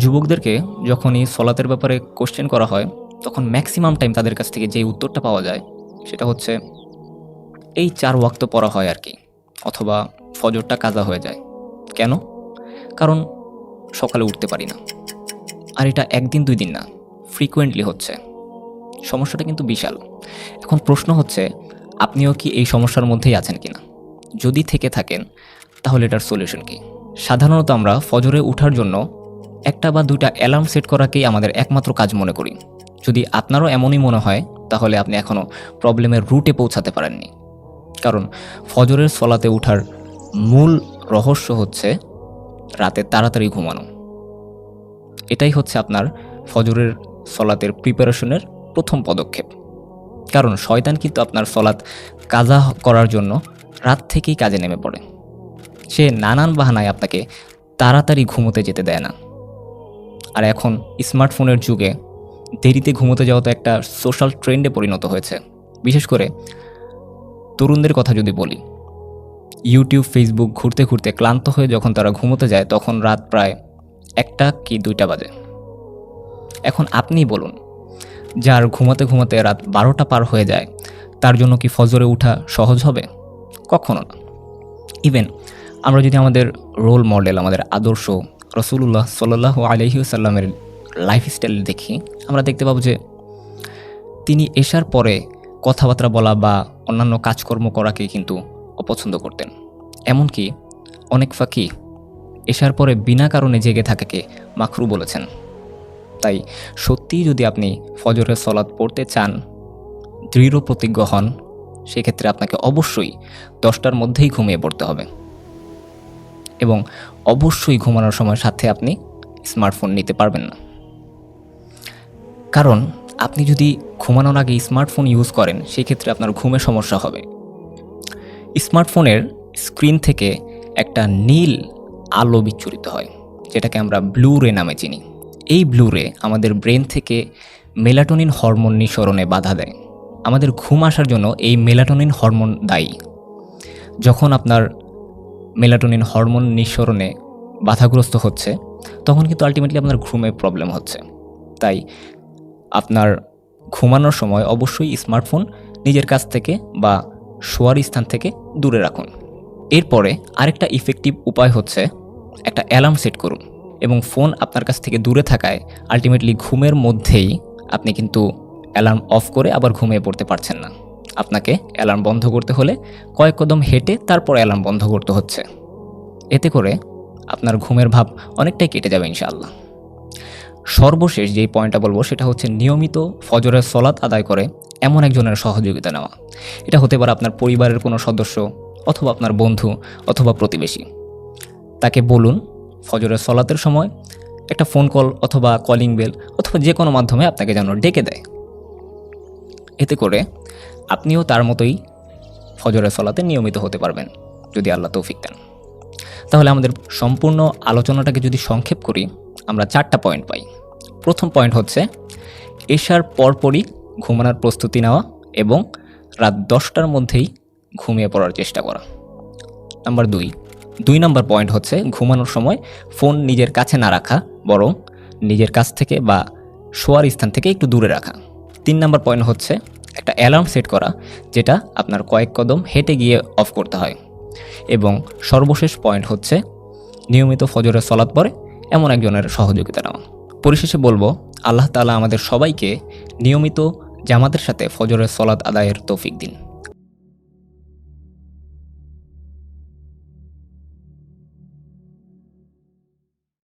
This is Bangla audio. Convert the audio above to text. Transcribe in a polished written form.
যুবকদেরকে যখনই সলাতের ব্যাপারে কোশ্চেন করা হয়, তখন ম্যাক্সিমাম টাইম তাদের কাছ থেকে যেই উত্তরটা পাওয়া যায় সেটা হচ্ছে, এই ৪ ওয়াক্ত পড়া হয় আর কি, অথবা ফজরটা কাজা হয়ে যায়। কেন? কারণ সকালে উঠতে পারি না। আর এটা ১ দিন ২ দিন না, ফ্রিকুয়েন্টলি হচ্ছে। সমস্যাটা কিন্তু বিশাল। এখন প্রশ্ন হচ্ছে, আপনিও কি এই সমস্যার মধ্যেই আছেন কিনা? যদি থেকে থাকেন, তাহলে এটার সলিউশন কি? সাধারণত আমরা ফজরে ওঠার জন্য ১টা বা ২টা অ্যালার্ম সেট করাকেই আমাদের একমাত্র কাজ মনে করি। যদি আপনারও এমনই মনে হয়, তাহলে আপনি এখনও প্রবলেমের রুটে পৌঁছাতে পারেননি। কারণ ফজরের সলাতে ওঠার মূল রহস্য হচ্ছে রাতে তাড়াতাড়ি ঘুমানো। এটাই হচ্ছে আপনার ফজরের সলাতের প্রিপারেশনের প্রথম পদক্ষেপ। কারণ শয়তান কিন্তু আপনার সলাত কাজা করার জন্য রাত থেকেই কাজে নেমে পড়ে। সে নানান বাহানায় আপনাকে তাড়াতাড়ি ঘুমোতে যেতে দেয় না। আর এখন স্মার্টফোনের যুগে দেরিতে ঘুমোতে যাওয়া তো একটা সোশ্যাল ট্রেন্ডে পরিণত হয়েছে। বিশেষ করে তরুণদের কথা যদি বলি, ইউটিউব, ফেসবুক ঘুরতে ঘুরতে ক্লান্ত হয়ে যখন তারা ঘুমোতে যায়, তখন রাত প্রায় ১টা কি ২টা বাজে। এখন আপনিই বলুন, যার ঘুমাতে ঘুমাতে রাত ১২টা পার হয়ে যায়, তার জন্য কি ফজরে ওঠা সহজ হবে? কখনো না। ইভেন আমরা যদি আমাদের রোল মডেল, আমাদের আদর্শ রাসূলুল্লাহ সাল্লাল্লাহু আলাইহি ওয়াসাল্লামের লাইফস্টাইল দেখি, আমরা দেখতে পাবো যে তিনি এশার পরে কথাবার্তা বলা বা অন্যান্য কাজকর্ম করাকে কিন্তু অপছন্দ করতেন। এমনকি অনেক ফাঁকি এশার পরে বিনা কারণে জেগে থাকাকে মাকরু বলেছেন। তাই সত্যিই যদি আপনি ফজরের সলাত পড়তে চান, দৃঢ় প্রতিজ্ঞ হন, সেক্ষেত্রে আপনাকে অবশ্যই 10টার মধ্যেই ঘুমিয়ে পড়তে হবে। এবং অবশ্যই ঘুমানোর সময় সাথে আপনি স্মার্টফোন নিতে পারবেন না। কারণ আপনি যদি ঘুমানোর আগে স্মার্টফোন ইউজ করেন, সেক্ষেত্রে আপনার ঘুমে সমস্যা হবে। স্মার্টফোনের স্ক্রিন থেকে একটা নীল আলো বিচ্ছুরিত হয়, যেটাকে আমরা ব্লু রে নামে চিনি। এই ব্লু রে আমাদের ব্রেন থেকে মেলাটোনিন হরমোন নিঃসরণে বাধা দেয়। আমাদের ঘুম আসার জন্য এই মেলাটোনিন হরমোন দায়ী। যখন আপনার মেলাটোনিন হরমোন নিঃসরণে বাধাগ্রস্ত হচ্ছে, তখন কিন্তু আলটিমেটলি আপনার ঘুমে প্রবলেম হচ্ছে। তাই আপনার ঘুমানোর সময় অবশ্যই স্মার্টফোন নিজের কাছ থেকে বা শোয়ার স্থান থেকে দূরে রাখুন। এরপরে আরেকটা ইফেক্টিভ উপায় হচ্ছে, একটা অ্যালার্ম সেট করুন। এবং ফোন আপনার কাছ থেকে দূরে থাকায় আলটিমেটলি ঘুমের মধ্যেই আপনি কিন্তু অ্যালার্ম অফ করে আবার ঘুমিয়ে পড়তে পারছেন না। আপনাকে অ্যালার্ম বন্ধ করতে হলে কয়েক কদম হেঁটে তারপর অ্যালার্ম বন্ধ করতে হচ্ছে। এতে করে আপনার ঘুমের ভাব অনেকটাই কেটে যাবে ইনশাআল্লাহ। সর্বশেষ যেই পয়েন্টটা বলবো, সেটা হচ্ছে নিয়মিত ফজরের সলাত আদায় করে এমন একজনের সহযোগিতা নেওয়া। এটা হতে পারে আপনার পরিবারের কোনো সদস্য, অথবা আপনার বন্ধু, অথবা প্রতিবেশী। তাকে বলুন ফজরের সলাতের সময় একটা ফোন কল অথবা কলিং বেল অথবা যে কোনো মাধ্যমে আপনাকে যেন ডেকে দেয়। এতে করে আপনিও তার মতোই ফজরের সলাতে নিয়মিত হতে পারবেন, যদি আল্লাহ তৌফিক দেন। তাহলে আমাদের সম্পূর্ণ আলোচনাটাকে যদি সংক্ষেপ করি, আমরা 4টা পয়েন্ট পাই। প্রথম পয়েন্ট হচ্ছে এশার পরপরই ঘুমানোর প্রস্তুতি নেওয়া এবং রাত 10টার মধ্যেই ঘুমিয়ে পড়ার চেষ্টা করা। নাম্বার 2 নম্বর পয়েন্ট হচ্ছে ঘুমানোর সময় ফোন নিজের কাছে না রাখা, বরং নিজের কাছ থেকে বা শোয়ার স্থান থেকে একটু দূরে রাখা। 3 নম্বর পয়েন্ট হচ্ছে একটা অ্যালার্ম সেট করা, যেটা আপনার কয়েক কদম হেঁটে গিয়ে অফ করতে হয়। এবং সর্বশেষ পয়েন্ট হচ্ছে নিয়মিত ফজরের সলাত পড়ে এমন একজনের সহযোগিতা নেওয়া। পরিশেষে বলবো, আল্লাহ তাআলা আমাদের সবাইকে নিয়মিত জামাতের সাথে ফজরের সলাত আদায়ের তৌফিক দিন।